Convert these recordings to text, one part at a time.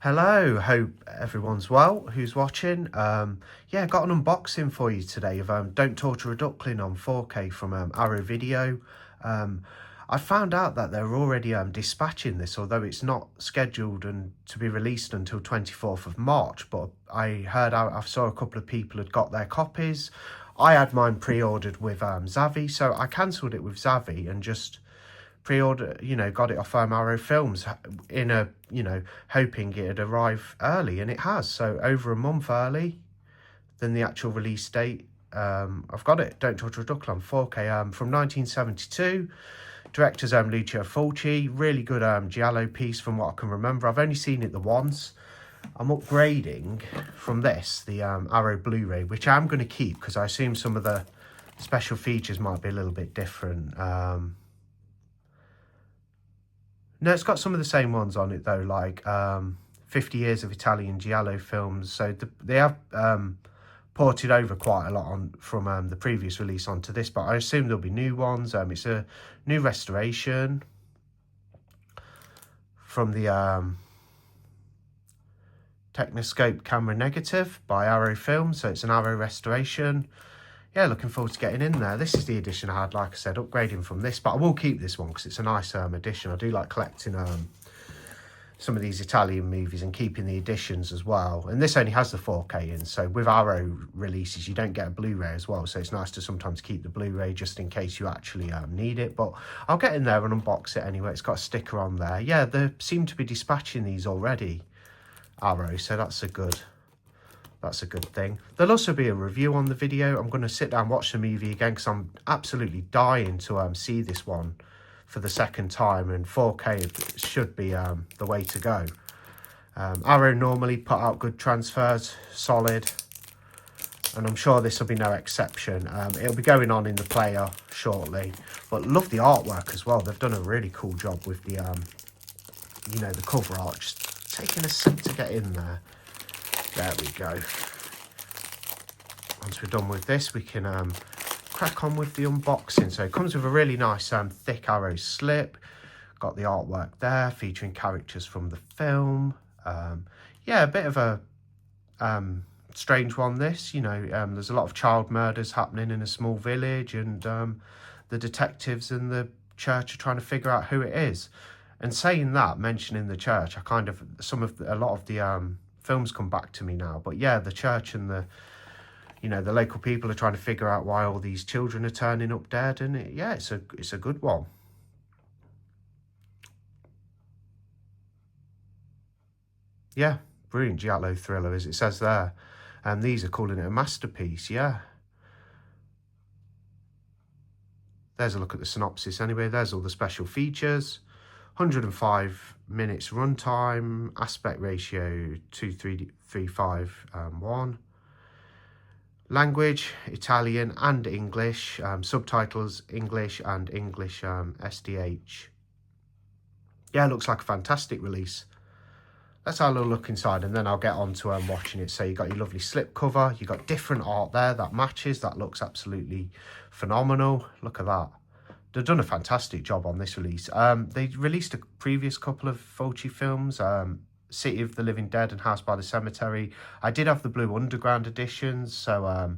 Hello, hope everyone's well who's watching. Yeah, got an unboxing for you today of Don't Torture a Duckling on 4K from Arrow Video. I found out that they're already dispatching this, although it's not scheduled to be released until 24th of March. But I saw a couple of people had got their copies. I had mine pre-ordered with Zavvi, so I cancelled it with Zavvi and just pre-order, got it off Arrow Films in hoping it'd arrive early, and it has. So over a month early than the actual release date. I've got it. Don't Torture a Duckling on 4K from 1972. Director's Lucio Fulci. Really good giallo piece from what I can remember. I've only seen it the once. I'm upgrading from this, the Arrow Blu-ray, which I'm going to keep because I assume some of the special features might be a little bit different. No, it's got some of the same ones on it though, like 50 years of Italian giallo films. So they have ported over quite a lot from the previous release onto this, but I assume there'll be new ones. It's a new restoration from the Technoscope camera negative by Arrow Films. So it's an Arrow restoration. Yeah, looking forward to getting in there. This is the edition I had, like I said, upgrading from this, but I will keep this one because it's a nice edition. I do like collecting some of these Italian movies and keeping the editions as well. And this only has the 4K in, so with Arrow releases, you don't get a Blu-ray as well. So it's nice to sometimes keep the Blu-ray just in case you actually need it. But I'll get in there and unbox it anyway. It's got a sticker on there. Yeah, they seem to be dispatching these already, Arrow, so that's a good thing. There'll also be a review on the video. I'm going to sit down, watch the movie again because I'm absolutely dying to see this one for the second time, and 4K should be the way to go. Arrow normally put out good transfers, solid, and I'm sure this will be no exception. It'll be going on in the player shortly, but love the artwork as well. They've done a really cool job with the the cover art. Just taking a sec to get in there. There we go. Once we're done with this, we can crack on with the unboxing. So it comes with a really nice thick Arrow slip. Got the artwork there featuring characters from the film. Yeah, a bit of a strange one, this. There's a lot of child murders happening in a small village, and the detectives and the church are trying to figure out who it is. And saying that, mentioning the church, a lot of the films come back to me now. But yeah, the church and the local people are trying to figure out why all these children are turning up dead, and it's a good one. Yeah, brilliant giallo thriller, as it says there, and these are calling it a masterpiece. Yeah, there's a look at the synopsis anyway. There's all the special features. 105 minutes runtime, aspect ratio 2:3:5:1. Language, Italian and English. Subtitles, English and English SDH. Yeah, looks like a fantastic release. Let's have a little look inside, and then I'll get on to watching it. So you got your lovely slip cover. You got different art there that matches. That looks absolutely phenomenal. Look at that. They've done a fantastic job on this release. They released a previous couple of Fulci films, City of the Living Dead and House by the Cemetery. I did have the Blue Underground editions, so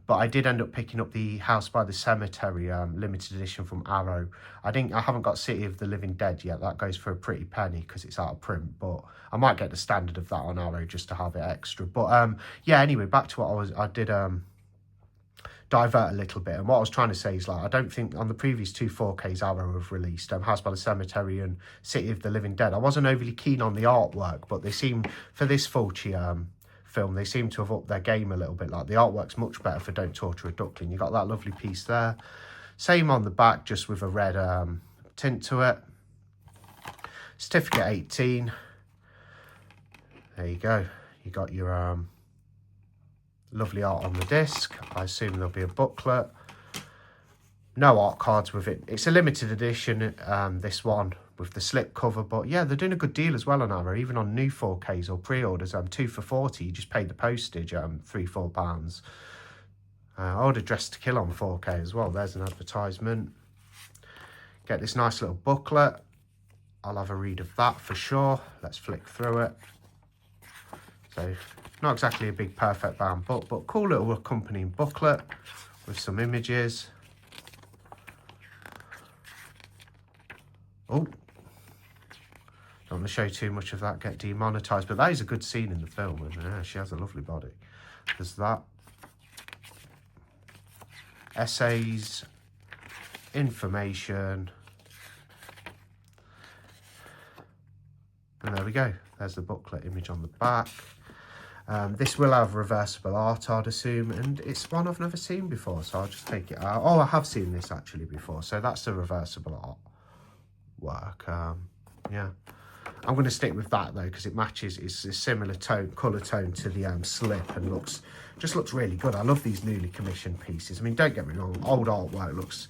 but I did end up picking up the House by the Cemetery limited edition from Arrow. I haven't got City of the Living Dead yet. That goes for a pretty penny because it's out of print, but I might get the standard of that on Arrow just to have it extra. But yeah, anyway, back to what I did divert a little bit, and what I was trying to say is, like, I don't think on the previous two 4Ks Arrow have released, House by the Cemetery and City of the Living Dead, I wasn't overly keen on the artwork, but they seem, for this Fulci film, they seem to have upped their game a little bit. Like, the artwork's much better for Don't Torture a Duckling. You got that lovely piece there, same on the back, just with a red tint to it. Certificate 18. There you go. You got your lovely art on the disc. I assume there'll be a booklet. No art cards with it. It's a limited edition, this one, with the slip cover. But yeah, they're doing a good deal as well on Arrow, even on new 4Ks or pre-orders. 2 for £40. You just paid the postage, £3-4. I ordered Dress to Kill on 4K as well. There's an advertisement. Get this nice little booklet. I'll have a read of that for sure. Let's flick through it. So not exactly a big perfect bound book, but cool little accompanying booklet with some images. Oh, don't want to show too much of that, get demonetized, but that is a good scene in the film, and yeah, she has a lovely body. There's that. Essays, information, and there we go. There's the booklet image on the back. This will have reversible art, I'd assume, and it's one I've never seen before, so I'll just take it out. Oh, I have seen this actually before, so that's the reversible art work. Yeah, I'm going to stick with that though, because it matches. It's a similar colour tone to the slip, and just looks really good. I love these newly commissioned pieces. I mean, don't get me wrong, old artwork looks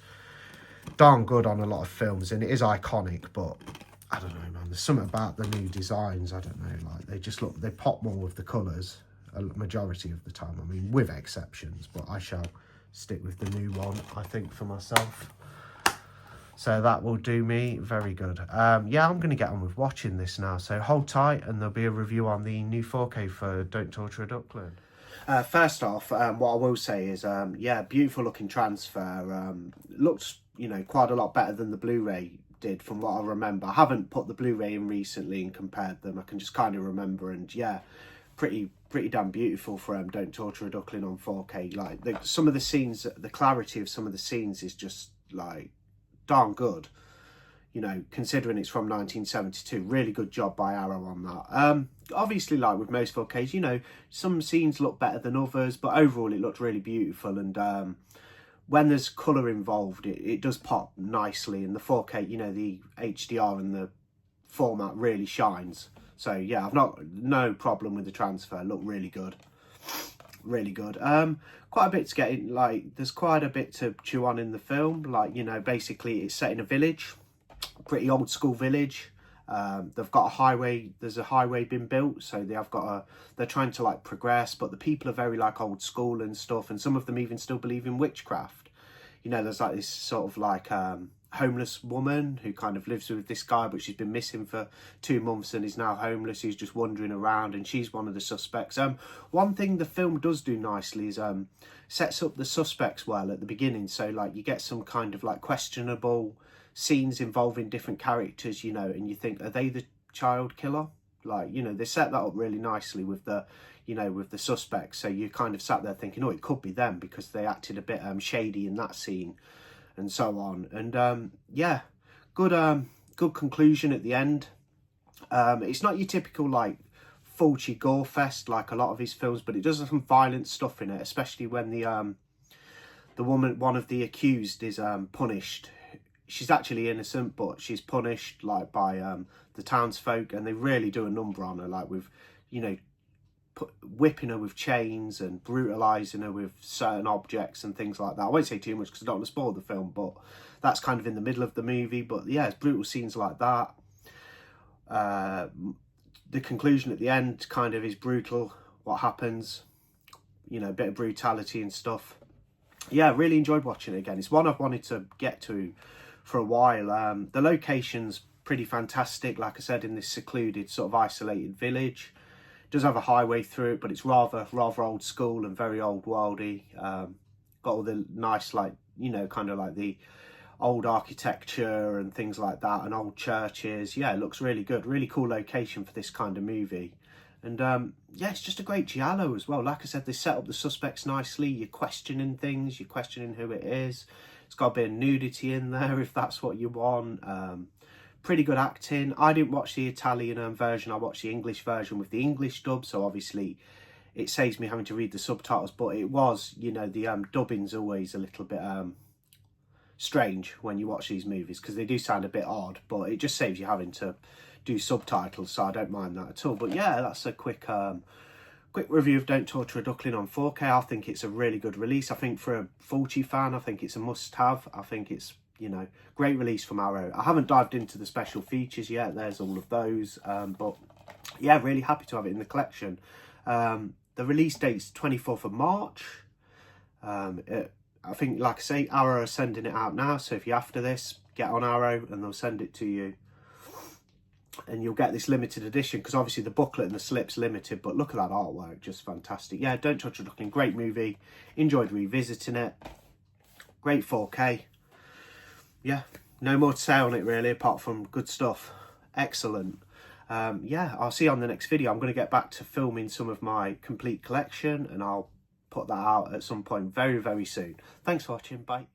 darn good on a lot of films, and it is iconic, but I don't know, man, there's something about the new designs, I don't know, like they pop more with the colours a majority of the time. I mean, with exceptions, but I shall stick with the new one, I think, for myself. So that will do me very good. Yeah, I'm going to get on with watching this now. So hold tight, and there'll be a review on the new 4K for Don't Torture a Duckling. First off, what I will say is, yeah, beautiful looking transfer. Looks, you know, quite a lot better than the Blu-ray did from what I remember. I haven't put the Blu-ray in recently and compared them. I can just kind of remember, and yeah, pretty damn beautiful for Don't Torture a Duckling on 4K. Like some of the scenes, the clarity of some of the scenes is just like darn good, you know, considering it's from 1972. Really good job by Arrow on that. Obviously, like with most 4Ks, you know, some scenes look better than others, but overall it looked really beautiful. And when there's colour involved, it does pop nicely. And the 4K, you know, the HDR and the format really shines. So yeah, I've no problem with the transfer. Look really good. Really good. Quite a bit to get in, like there's quite a bit to chew on in the film. Like, you know, basically it's set in a village, pretty old school village. They've got a highway, there's a highway been built, so they're trying to like progress, but the people are very like old school and stuff, and some of them even still believe in witchcraft. You know, there's like this sort of like homeless woman who kind of lives with this guy, but she's been missing for 2 months and is now homeless. He's just wandering around, and she's one of the suspects. One thing the film does do nicely is sets up the suspects well at the beginning, so like you get some kind of like questionable scenes involving different characters, you know, and you think, are they the child killer? Like, you know, they set that up really nicely with the, you know, with the suspects, so you kind of sat there thinking, oh, it could be them because they acted a bit shady in that scene, and so on. And yeah, good conclusion at the end. It's not your typical like Fulci gore fest like a lot of his films, but it does have some violent stuff in it, especially when the woman, one of the accused, is punished. She's actually innocent, but she's punished like by the townsfolk, and they really do a number on her, like with, you know, whipping her with chains and brutalising her with certain objects and things like that. I won't say too much because I don't want to spoil the film, but that's kind of in the middle of the movie. But yeah, it's brutal scenes like that. The conclusion at the end kind of is brutal, what happens, you know, a bit of brutality and stuff. Yeah, really enjoyed watching it again. It's one I've wanted to get to for a while. The location's pretty fantastic, like I said, in this secluded sort of isolated village. It does have a highway through it, but it's rather old school and very old worldy. Got all the nice, like, you know, kind of like the old architecture and things like that, and old churches. Yeah, it looks really good. Really cool location for this kind of movie. And yeah, it's just a great giallo as well. Like I said, they set up the suspects nicely. You're questioning things, you're questioning who it is. It's got a bit of nudity in there if that's what you want. Pretty good acting. I didn't watch the Italian version. I watched the English version with the English dub, so obviously it saves me having to read the subtitles. But it was, you know, the dubbing's always a little bit strange when you watch these movies because they do sound a bit odd, but it just saves you having to do subtitles, so I don't mind that at all. But yeah, that's a quick review of Don't Torture a Duckling on 4K. I think it's a really good release. I think for a Fulci fan, I think it's a must-have. I think it's, you know, great release from Arrow. I haven't dived into the special features yet. There's all of those, but yeah, really happy to have it in the collection. The release date's 24th of March. I think, like I say, Arrow are sending it out now, so if you're after this, get on Arrow and they'll send it to you. and you'll get this limited edition, because obviously the booklet and the slip's limited, but look at that artwork, just fantastic. Yeah, Don't Touch a Duckling, great movie, enjoyed revisiting it, great 4K. Yeah, no more to say on it really, apart from good stuff, excellent. Yeah, I'll see you on the next video. I'm going to get back to filming some of my complete collection, and I'll put that out at some point very, very soon. Thanks for watching, bye.